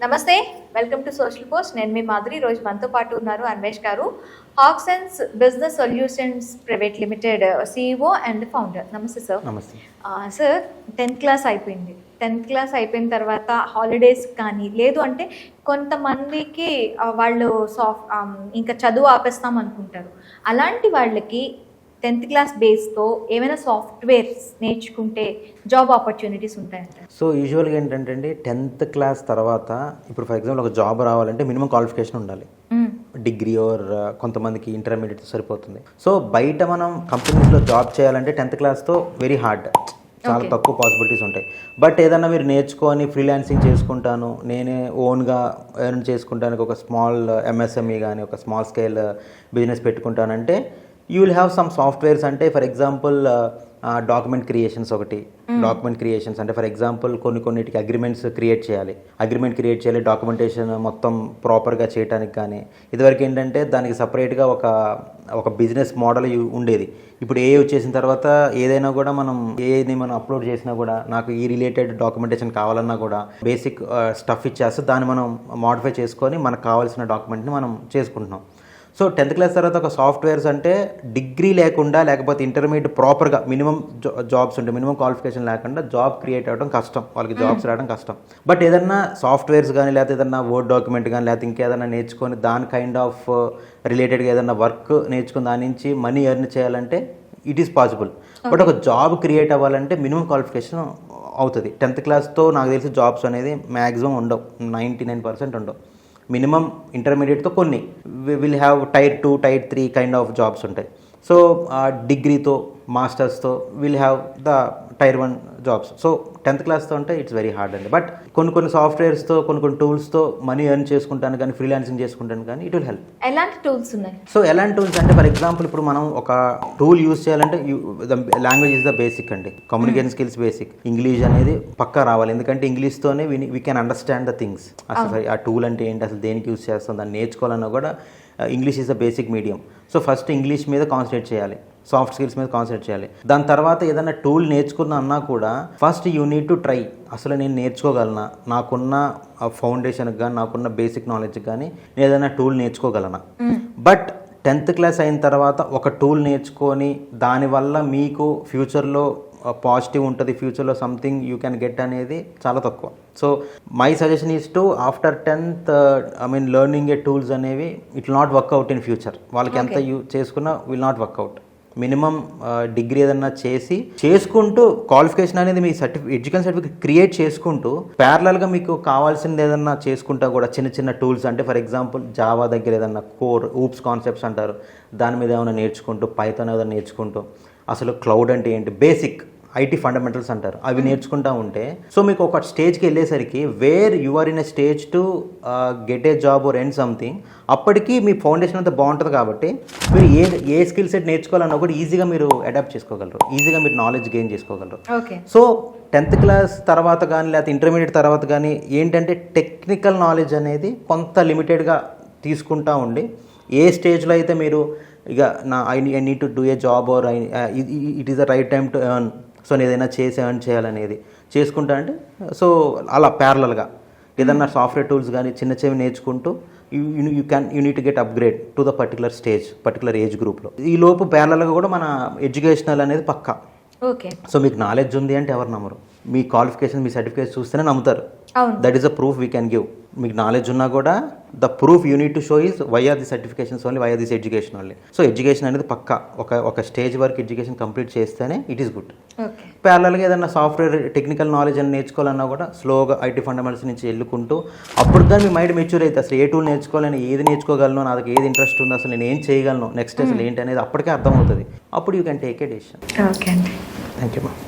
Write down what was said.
నమస్తే, welcome to social post. నేను మీ మాధురి. రోజు మనతో పాటు ఉన్నారు అన్వేష్ గారు, హాక్సెన్స్ business solutions private limited CEO and founder. నమస్తే సార్. నమస్తే సార్. 10th క్లాస్ అయిపోయింది. 10th క్లాస్ అయిపోయిన తర్వాత హాలిడేస్ కానీ లేదు అంటే కొంతమందికి వాళ్ళు ఇంకా చదువు ఆపేస్తాం అనుకుంటారు. అలాంటి వాళ్ళకి 10th క్లాస్ బేస్తో ఏమైనా సాఫ్ట్వేర్స్ నేర్చుకుంటే జాబ్ ఆపర్చునిటీస్ ఉంటాయంట. సో యూజువల్గా ఏంటంటే అండి, 10th క్లాస్ తర్వాత ఇప్పుడు ఫర్ ఎగ్జాంపుల్ ఒక జాబ్ రావాలంటే మినిమం క్వాలిఫికేషన్ ఉండాలి. డిగ్రీ ఆర్ కొంతమందికి ఇంటర్మీడియట్ సరిపోతుంది. సో బయట మనం కంపెనీస్లో జాబ్ చేయాలంటే 10th క్లాస్తో వెరీ హార్డ్, చాలా తక్కువ పాసిబిలిటీస్ ఉంటాయి. బట్ ఏదన్నా మీరు నేర్చుకొని ఫ్రీలాన్సింగ్ చేసుకుంటాను, నేనే ఓన్గా ఎర్న్ చేసుకుంటానికి ఒక స్మాల్ MSME కానీ ఒక స్మాల్ స్కేల్ బిజినెస్ పెట్టుకుంటానంటే you will have some softwares. అంటే ఫర్ ఎగ్జాంపుల్ డాక్యుమెంట్ క్రియేషన్స్ ఒకటి. డాక్యుమెంట్ క్రియేషన్స్ అంటే ఫర్ ఎగ్జాంపుల్ కొన్నిటికి అగ్రిమెంట్స్ క్రియేట్ చేయాలి, డాక్యుమెంటేషన్ మొత్తం ప్రాపర్గా చేయడానికి. కానీ ఇదివరకు ఏంటంటే దానికి సపరేట్గా ఒక బిజినెస్ మోడల్ ఉండేది. ఇప్పుడు ఏ వచ్చేసిన తర్వాత ఏదైనా కూడా ఏది మనం అప్లోడ్ చేసినా కూడా నాకు ఈ రిలేటెడ్ డాక్యుమెంటేషన్ కావాలన్నా కూడా బేసిక్ స్టఫ్ ఇచ్చేస్తే దాన్ని మనం మోడిఫై చేసుకొని మనకు కావాల్సిన డాక్యుమెంట్ని మనం చేసుకుంటున్నాం. సో 10th క్లాస్ తర్వాత ఒక సాఫ్ట్వేర్స్ అంటే డిగ్రీ లేకుండా లేకపోతే ఇంటర్మీడియట్ ప్రాపర్గా మినిమం జాబ్స్ ఉంటాయి. మినిమం క్వాలిఫికేషన్ లేకుండా జాబ్ క్రియేట్ అవ్వడం కష్టం, వాళ్ళకి జాబ్స్ రావడం కష్టం. బట్ ఏదన్నా సాఫ్ట్వేర్స్ కానీ లేకపోతే ఏదన్నా వర్డ్ డాక్యుమెంట్ కానీ లేకపోతే ఇంకేదన్నా నేర్చుకొని దాని కైండ్ ఆఫ్ రిలేటెడ్గా ఏదన్నా వర్క్ నేర్చుకుని దాని నుంచి మనీ ఎర్న్ చేయాలంటే ఇట్ ఈస్ పాసిబుల్. బట్ ఒక జాబ్ క్రియేట్ అవ్వాలంటే మినిమం క్వాలిఫికేషన్ అవుతుంది. 10th క్లాస్తో నాకు తెలిసి జాబ్స్ అనేది మ్యాక్సిమం ఉండవు, 99% ఉండవు. మినిమం ఇంటర్మీడియట్తో కొన్ని will have Tier 2 Tier 3 kind of jobs ఉంటాయి. సో డిగ్రీతో మాస్టర్స్తో will have the Tier 1 jobs. So 10th క్లాస్తో అంటే ఇట్స్ వెరీ హార్డ్ అండి. బట్ కొన్ని సాఫ్ట్వేర్స్తో కొన్ని టూల్స్తో మనీ ఎర్న్ చేసుకుంటాను కానీ ఫ్రీలాన్సింగ్ చేసుకుంటాను కానీ ఇట్ విల్ హెల్ప్. ఎలాంటి టూల్స్ ఉన్నాయి? సో ఎలాంటి టూల్స్ అంటే ఫర్ ఎగ్జాంపుల్ ఇప్పుడు మనం ఒక టూల్ యూజ్ చేయాలంటే లాంగ్వేజ్ ఇస్ ద బేసిక్ అండి. Communication skills basic. ఇంగ్లీష్ అనేది పక్కా రావాలి, ఎందుకంటే ఇంగ్లీష్తోనే we can understand the things. అసలు ఆ టూల్ అంటే ఏంటి, అసలు దేనికి యూజ్ చేస్తాం, దాన్ని నేర్చుకోవాలన్నా కూడా English is the basic medium. So first English మీద కాన్సన్ట్రేట్ చేయాలి, సాఫ్ట్ స్కిల్స్ మీద కాన్సన్ట్రేట్ చేయాలి. దాని తర్వాత ఏదైనా టూల్ నేర్చుకున్నా అన్నా కూడా first you need to try. అసలు నేను నేర్చుకోగలనా, నాకున్న ఫౌండేషన్కి కానీ నాకున్న బేసిక్ నాలెడ్జ్కి కానీ నేను ఏదైనా టూల్ నేర్చుకోగలనా. బట్ 10th క్లాస్ అయిన తర్వాత ఒక టూల్ నేర్చుకొని దానివల్ల మీకు ఫ్యూచర్లో పాజిటివ్ ఉంటుంది, ఫ్యూచర్లో సంథింగ్ యూ క్యాన్ గెట్ అనేది చాలా తక్కువ. So my suggestion is to after 10th learning ఏ టూల్స్ అనేవి it will not work out in future. వాళ్ళకి ఎంత చేసుకున్నా will not work out. Minimum degree ఏదన్నా చేసుకుంటూ క్వాలిఫికేషన్ అనేది మీ ఎడ్యుకేషన్ సర్టిఫికేట్ క్రియేట్ చేసుకుంటూ ప్యారలల్గా మీకు కావాల్సింది ఏదన్నా చేసుకుంటా కూడా చిన్న టూల్స్ అంటే ఫర్ ఎగ్జాంపుల్ జావా దగ్గర ఏదన్నా కోర్ ఊప్స్ కాన్సెప్ట్స్ అంటారు, దాని మీద ఏమైనా నేర్చుకుంటూ పైథాన్ ఏదైనా నేర్చుకుంటూ అసలు క్లౌడ్ అంటే ఏంటి, బేసిక్ IT ఫండమెంటల్స్ అంటారు, అవి నేర్చుకుంటా ఉంటే సో మీకు ఒక స్టేజ్కి వెళ్ళేసరికి where you are in a stage to get a job or earn something, అప్పటికి మీ ఫౌండేషన్ అంతా బాగుంటుంది. కాబట్టి మీరు ఏ స్కిల్ సెట్ నేర్చుకోవాలన్నా కూడా ఈజీగా మీరు అడాప్ట్ చేసుకోగలరు, ఈజీగా మీరు నాలెడ్జ్ గెయిన్ చేసుకోగలరు. సో 10th క్లాస్ తర్వాత కానీ లేకపోతే ఇంటర్మీడియట్ తర్వాత కానీ ఏంటంటే టెక్నికల్ నాలెడ్జ్ అనేది కొంత లిమిటెడ్గా తీసుకుంటా ఉండి ఏ స్టేజ్లో అయితే మీరు ఇక I need to do a job are it is the right time to earn, so నేను ఏదైనా ఎర్న్ చేయాలనేది చేసుకుంటా అంటే సో అలా ప్యారలల్గా ఏదన్నా సాఫ్ట్వేర్ టూల్స్ కానీ చిన్న నేర్చుకుంటూ you need to get upgrade to the particular age గ్రూప్లో. ఈ లోపు ప్యారలల్గా కూడా మన ఎడ్యుకేషనల్ అనేది పక్కా. ఓకే. సో మీకు నాలెడ్జ్ ఉంది అంటే ఎవరు నమ్మరు, మీ క్వాలిఫికేషన్ మీ సర్టిఫికేట్ చూస్తేనే నమ్ముతారు. That is the proof we can give. మీకు నాలెడ్జ్ ఉన్నా కూడా the proof you need to show is why are this certifications only, why are this education only. So education అనేది పక్కా ఒక స్టేజ్ వరకు ఎడ్యుకేషన్ కంప్లీట్ చేస్తేనే ఇట్ ఈస్ గుడ్. ప్యారలల్గా ఏదైనా సాఫ్ట్వేర్ టెక్నికల్ నాలెడ్జ్ అని నేర్చుకోవాలన్నా కూడా స్లోగా IT ఫండమెంటల్స్ నుంచి వెళ్ళుకుంటూ అప్పుడు కానీ మీ మైండ్ మెచ్యూర్ అయితే అసలు ఏ టూల్ నేర్చుకోవాలని, ఏది నేర్చుకోగలను, నాకు ఏది ఇంట్రెస్ట్ ఉందో, అసలు నేను ఏం చేయగలను నెక్స్ట్ అసలు ఏంటి అనేది అప్పటికే అర్థమవుతుంది. అప్పుడు you can take a decision. Okay అండి, థ్యాంక్ యూ మ్యామ్.